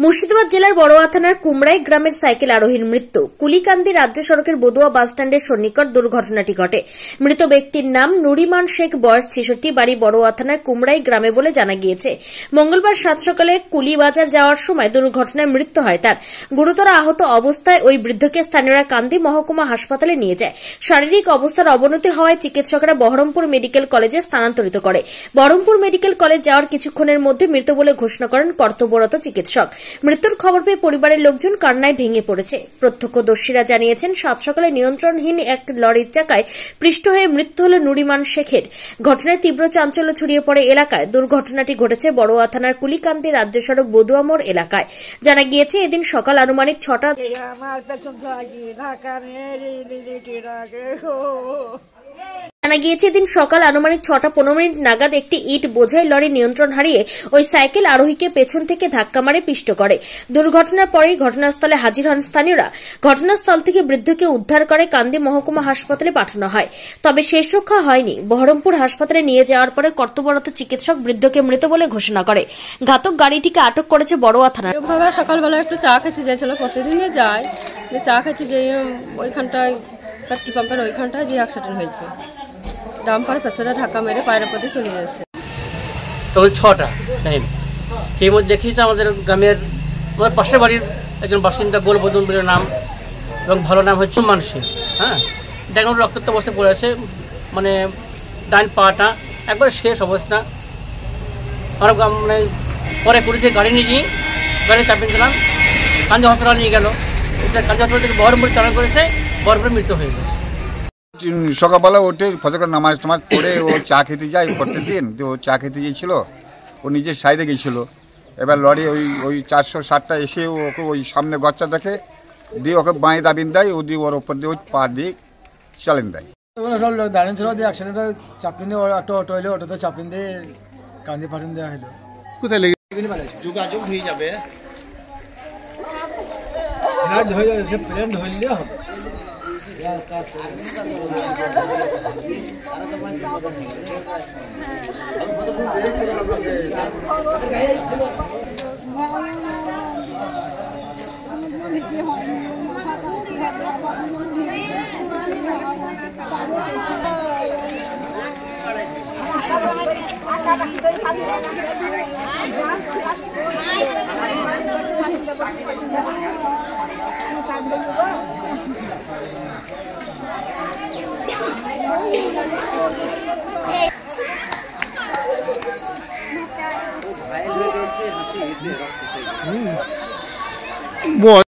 মুর্শিদাবাদ জেলার বড়োয়া থানার কুমড়াই গ্রামের সাইকেল আরোহীর মৃত্যু। কুলিকান্দি রাজ্য সড়কের বদুয়া বাসস্ট্যান্ডের সন্নিকট দুর্ঘটনাটি ঘটে। মৃত ব্যক্তির নাম নুরিমান শেখ, বয়স ৬৬, বাড়ি বড়োয়া থানার কুমড়াই গ্রামে বলে জানা গিয়েছে। মঙ্গলবার সাত সকালে কুলিবাজার যাওয়ার সময় দুর্ঘটনায় মৃত্যু হয় তার। গুরুতর আহত অবস্থায় ওই বৃদ্ধকে স্থানীয়রা কান্দি মহকুমা হাসপাতালে নিয়ে যায়। শারীরিক অবস্থার অবনতি হওয়ায় চিকিৎসকরা বহরমপুর মেডিকেল কলেজে স্থানান্তরিত করে। বহরমপুর মেডিকেল কলেজ যাওয়ার কিছুক্ষণের মধ্যে মৃত বলে ঘোষণা করেন কর্তব্যরত চিকিৎসক। মৃত্যুর খবর পেয়ে পরিবারের লোকজন কান্নায় ভেঙে পড়েছে। প্রত্যক্ষদর্শীরা জানিয়েছেন, সাত সকালে নিয়ন্ত্রণহীন এক লরির চাকায় পৃষ্ঠ হয়ে মৃত্যু হল নুরিমান শেখের। ঘটনায় তীব্র চাঞ্চল্য ছড়িয়ে পড়ে এলাকায়। দুর্ঘটনাটি ঘটেছে বড়োয়া থানার কুলিকান্দি রাজ্য সড়ক বদুয়া মোড় এলাকায়। জানা গিয়েছে, এদিন সকাল আনুমানিক ৬টা নাগাদ একটি ইট বোঝাই লরি নিয়ন্ত্রণ হারিয়ে ওই সাইকেল আরোহীকে পেছন থেকে ধাক্কা মারে পিষ্ট করে। দুর্ঘটনার পরেই ঘটনাস্থলে হাজির হন স্থানীয়রা। ঘটনাস্থল থেকে বৃদ্ধকে উদ্ধার করে কান্দি মহকুমা হাসপাতালে পাঠানো হয়, তবে শেষ রক্ষা হয়নি। বহরমপুর হাসপাতালে নিয়ে যাওয়ার পরে কর্তব্যরত চিকিৎসক বৃদ্ধকে মৃত বলে ঘোষণা করে। ঘাতক গাড়িটিকে আটক করেছে বড়োয়া থানা। সকালবেলা একটু চা খেতে যাচ্ছিল, প্রতিদিনই যায়। চা খেতে যেয়ে ওইখানটায় পেট্রোল পাম্পের ওইখানটায় যে অ্যাক্সিডেন্ট হয়েছে। ডাম্পার পেছনে ধাক্কা মেরে পায়ের পথে চলে গেছে। তখন ৬টা টাইম সেই মধ্যে দেখি তো আমাদের গ্রামের আমার পাশের বাড়ির একজন বাসিন্দা গোলবদন বলে নাম, এবং ভালো নাম হচ্ছে মানসিক। হ্যাঁ, দেখুন রক্তাক্ত অবস্থায় পড়ে আছে, মানে ডান পাটা একবারে শেষ অবস্থা। আমরা মানে পরে পুলিশে গাড়ি নিয়ে গিয়ে গাড়ি চাপিয়ে দিলাম, কান্দি হসপিটাল নিয়ে গেল। কান্দি হসপিটাল থেকে বহরমপুর চালান করেছে, বহরমপুরে মৃত্যু হয়ে গেছে। সকালবেলা ওঠে ফজরের নামাজ টামাজ পড়ে ও চা খেতে যায় প্রত্যেকদিন। তো ও চা খেতে গিয়েছিল, ও নিজের সাইডে গিয়েছিল। এবার লরি ওই ৪৬০টা এসে ওকে ওই সামনে গচ্চা দেখে দিয়ে ওকে বাঁয়ে দাবিন দেয়, ও দিয়ে ওর ওপর দিয়ে ওই পা দিয়ে চালেন দেয়। দাঁড়িয়ে ছিল দিয়ে অ্যাক্সিডেন্টটা চাপিন দিয়ে অটো হইলো, অটোতে চাপিন দিয়ে কান্দি পাঠিয়ে দেওয়া হলো। কোথায় লেগে যোগাযোগ হয়ে যাবে, প্লেন ধরলে হবে। बहुत